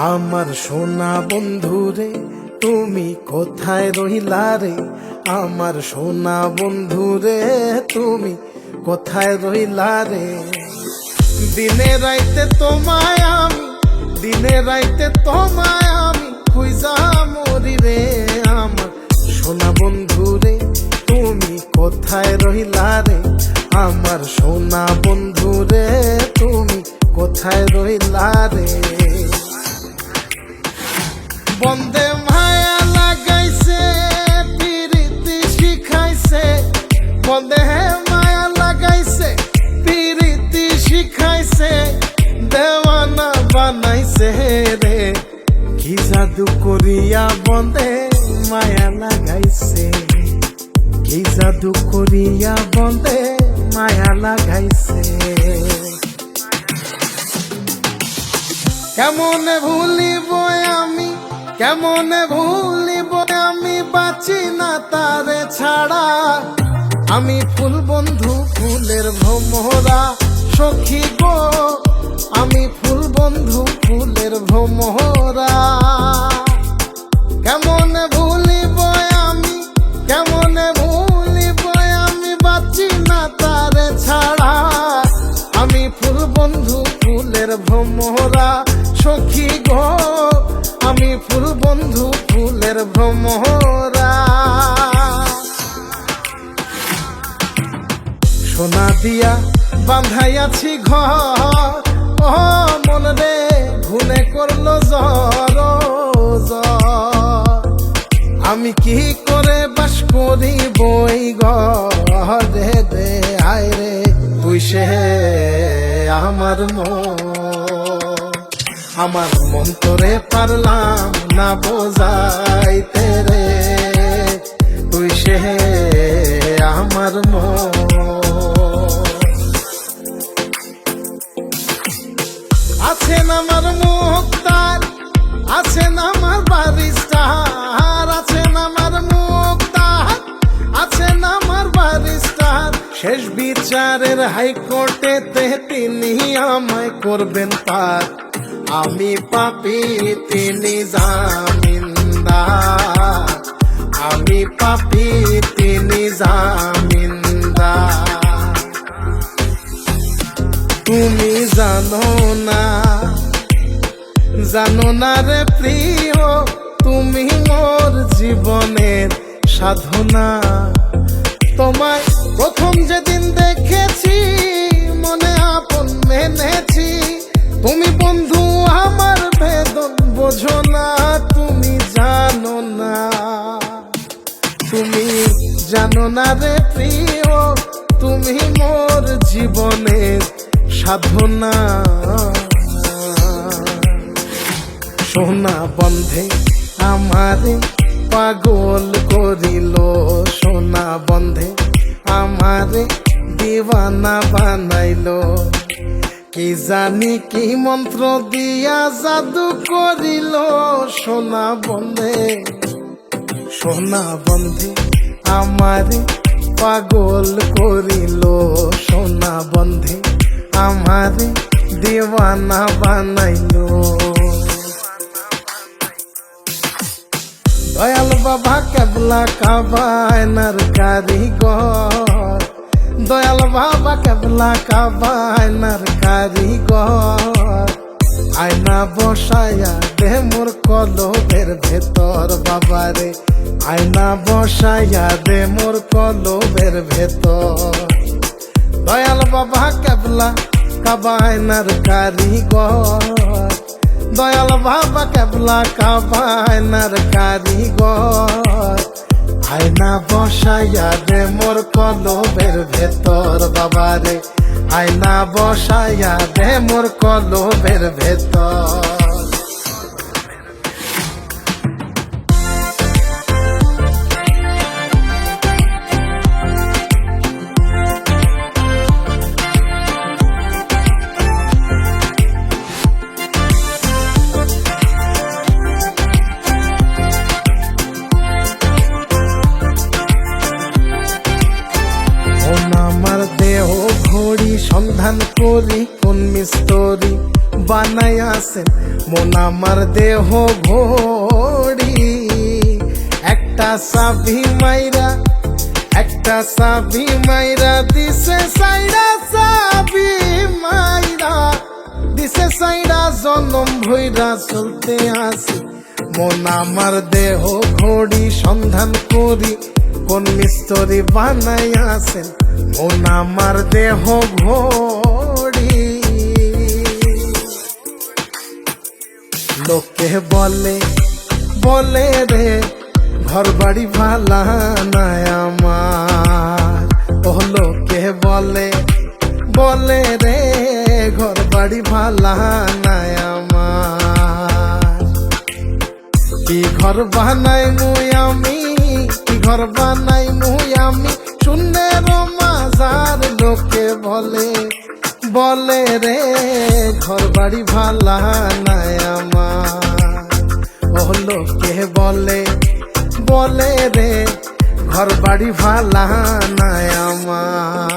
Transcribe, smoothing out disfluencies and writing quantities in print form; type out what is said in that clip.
আমার সোনা বন্ধু রে তুমি কোথায় রহিলা রে, আমার সোনা বন্ধু রে তুমি কোথায় রহিলা রে। দিনে রাইতে তোমায় আমি, দিনে রাইতে তোমায় আমি খুঁজা মরি রে। আমার সোনা বন্ধু রে তুমি কোথায় রহিলা রে, আমার সোনা বন্ধু রে তুমি কোথায় রহিলা রে। বন্দে মায়া লাগাইছে পিরিতি শিখাইছে, বন্দে মায়া লাগাইছে পিরিতি শিখাইছে, দেওয়ানা বানাইছে রে। কি জাদু করিয়া বন্দে মায়া লাগাইছে, কি জাদু করিয়া বন্দে মায়া লাগাইছে। কেমনে ভুলিব আমি, কেমনে ভুলিব আমি, বাঁচি না তারে ছাড়া। আমি ফুল বন্ধু ফুলের ভ্রমরা সখী গো, আমি ফুল বন্ধু ফুলের ভ্রমরা। কেমনে ভুলিব আমি, কেমনে ভুলিব আমি, বাঁচি না তারে ছাড়া। আমি ফুল বন্ধু ফুলের ভ্রমরা সখী গো, আমি ফুল বন্ধু ফুলের ভ্রমরা। সোনা দিয়া বাঁধাইয়াছি ঘর, ও মন রে ঘুনে করলো জ্বর জ্বর। আমি কি করে বাস করি বই ঘরে রে, আয় রে তুই সে আমার মন। আমার মন তোরে পারলাম না বোঝাইতে রে, তুই সে আমার মন। আছেন আমার মুক্তার, আছেন আমার বারিস্টার, আছেন আমার মুক্তার, আছেন আমার বারিস্টার। শেষ বিচারের হাইকোর্টেতে তিনি আমায় করবেন পার। আমি পাপী তিনি জামিনদার, আমি পাপী তিনি জামিনদার। তুমি জানো না, জানো না রে প্রিয়, তুমি মোর জীবনের সাধনা। তোমায় প্রথম যেদিন দেখেছি মনে আপন মেনেছি। তুমি বন্ধু আমার বেদন বোঝো না, তুমি জানো না, তুমি জানো না রে প্রিয়, তুমি মোর জীবনের সাধনা। সোনা বন্ধে আমারে পাগল করিল, সোনা বন্ধে আমারে দিওয়ানা বানাইল। কি জানি কি মন্ত্র দিয়া জাদু করিল, সোনা বন্ধে, সোনা বন্ধে আমারে পাগল করিল, সোনা বন্ধে আমারে দিওয়ানা বানাইল। দয়াল বাবা কেবলা কাবায়নার কারিগর, দয়াল বাবা কেবলা কাবায়নার কারিগর। আয়না বসায়া দে মোর কলবের ভেতর বাবারে, আয়না বসায়া দে মোর কলবের ভেতর। দয়াল বাবা কেবলা কাবায়নার কারিগর, দয়াল বাবা কেবলা কাবায়নার কারিগর। আয়না বসাইয়া দে মোর কলবের ভেতর বাবারে, আয়না বসাইয়া দে মোর কলবের ভেতর। সন্ধান করি কোন মিস্তরি বানায়া আছেন মন আমার দেহ ঘড়ি একটা চাবি মাইরা দিছে সাইরা জনম ভৈরা চলতে আসি মন আমার দেহ ঘড়ি সন্ধান করি কোন মিস্ত্রি বানাই আছেন মন আমার দেহ ঘড়ি লোকে বলে রে ঘর বাড়ি ভালা নাই আমার ও লোকে বলে রে ঘর বাড়ি ভালা নাই আমার কি ঘর বানাই মুই আমি শূন্যের মাঝার লোকে বলে রে ঘর বাড়ি ভালা নাই আমার ও লোকে বলে রে ঘর বাড়ি ভালা নাই আমার